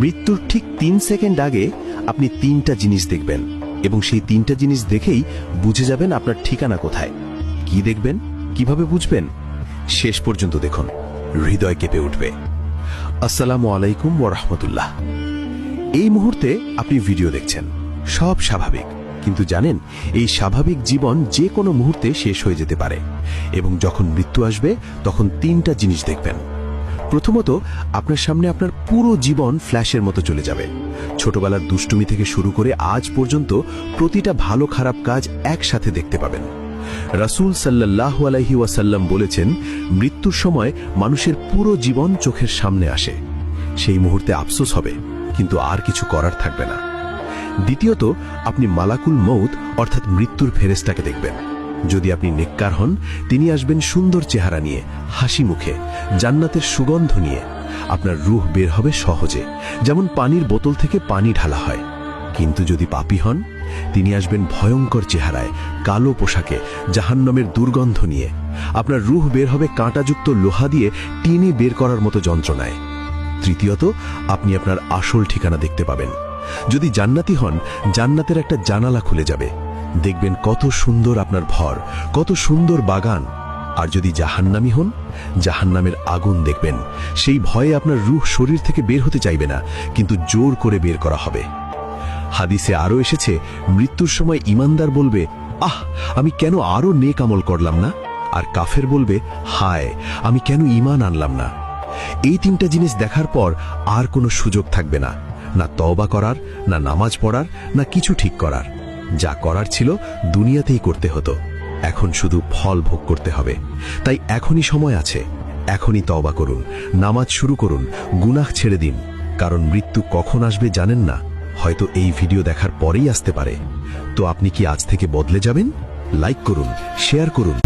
মৃত্যুর ঠিক 3 সেকেন্ড আগে আপনি 3টা জিনিস দেখবেন এবং সেই 3টা জিনিস দেখেই বুঝে যাবেন আপনার ঠিকানা কোথায়। কি দেখবেন, কিভাবে বুঝবেন? শেষ পর্যন্ত দেখুন, হৃদয় কেঁপে উঠবে। আসসালামু আলাইকুম ওয়া রাহমাতুল্লাহ। এই মুহূর্তে আপনি ভিডিও দেখছেন, সব স্বাভাবিক, কিন্তু জানেন এই স্বাভাবিক জীবন যে কোনো মুহূর্তে শেষ হয়ে যেতে পারে এবং যখন মৃত্যু আসবে তখন 3টা জিনিস দেখবেন। প্রথমত, আপনার সামনে আপনার পুরো জীবন ফ্ল্যাশের মতো চলে যাবে। ছোটবেলার দুষ্টুমি থেকে শুরু করে আজ পর্যন্ত প্রতিটা ভালো খারাপ কাজ একসাথে দেখতে পাবেন। রাসূল সাল্লাল্লাহু আলাইহি ওয়াসাল্লাম বলেছেন, মৃত্যুর সময় মানুষের পুরো জীবন চোখের সামনে আসে। সেই মুহূর্তে আফসোস হবে, কিন্তু আর কিছু করার থাকবে না। দ্বিতীয়ত, আপনি মালাকুল মউত অর্থাৎ মৃত্যুর ফেরেশতাকে দেখবেন। যদি আপনি নেককার হন, তিনি আসবেন সুন্দর চেহারা নিয়ে, হাসি মুখে, জান্নাতের সুগন্ধ নিয়ে। আপনার রূহ বের হবে সহজে, যেমন পানির বোতল থেকে পানি ঢালা হয়। কিন্তু যদি পাপী হন, তিনি আসবেন ভয়ঙ্কর চেহারায়, কালো পোশাকে, জাহান্নামের দুর্গন্ধ নিয়ে। আপনার রূহ বের হবে কাঁটাযুক্ত লোহা দিয়ে টেনে বের করার মতো যন্ত্রণায়। তৃতীয়ত, আপনি আপনার আসল ঠিকানা দেখতে পাবেন। যদি জান্নাতি হন, জান্নাতের একটা জানালা খুলে যাবে, দেখবেন কত সুন্দর আপনার ঘর, কত সুন্দর বাগান। আর যদি জাহান্নামী হন, জাহান্নামের আগুন দেখবেন। সেই ভয়ে আপনার রূহ শরীর থেকে বের হতে চাইবে না, কিন্তু জোর করে বের করা হবে। হাদিসে আরো এসেছে, মৃত্যুর সময় ঈমানদার বলবে, আহ, আমি কেন আরো নেক আমল করলাম না? আর কাফের বলবে, হায়, আমি কেন ঈমান আনলাম না? এই 3টা জিনিস দেখার পর আর কোনো সুযোগ থাকবে না, না তওবা করার, না নামাজ পড়ার, না কিছু ঠিক করার। যা করার ছিল দুনিয়াতেই করতে হতো, এখন শুধু ফল ভোগ করতে হবে। তাই এখনই সময় আছে, এখনই তওবা করুন, নামাজ শুরু করুন, গুনাহ ছেড়ে দিন। কারণ মৃত্যু কখন আসবে জানেন না, হয়তো এই ভিডিও দেখার পরেই আসতে পারে। তো আপনি কি আজ থেকে বদলে যাবেন? লাইক করুন, শেয়ার করুন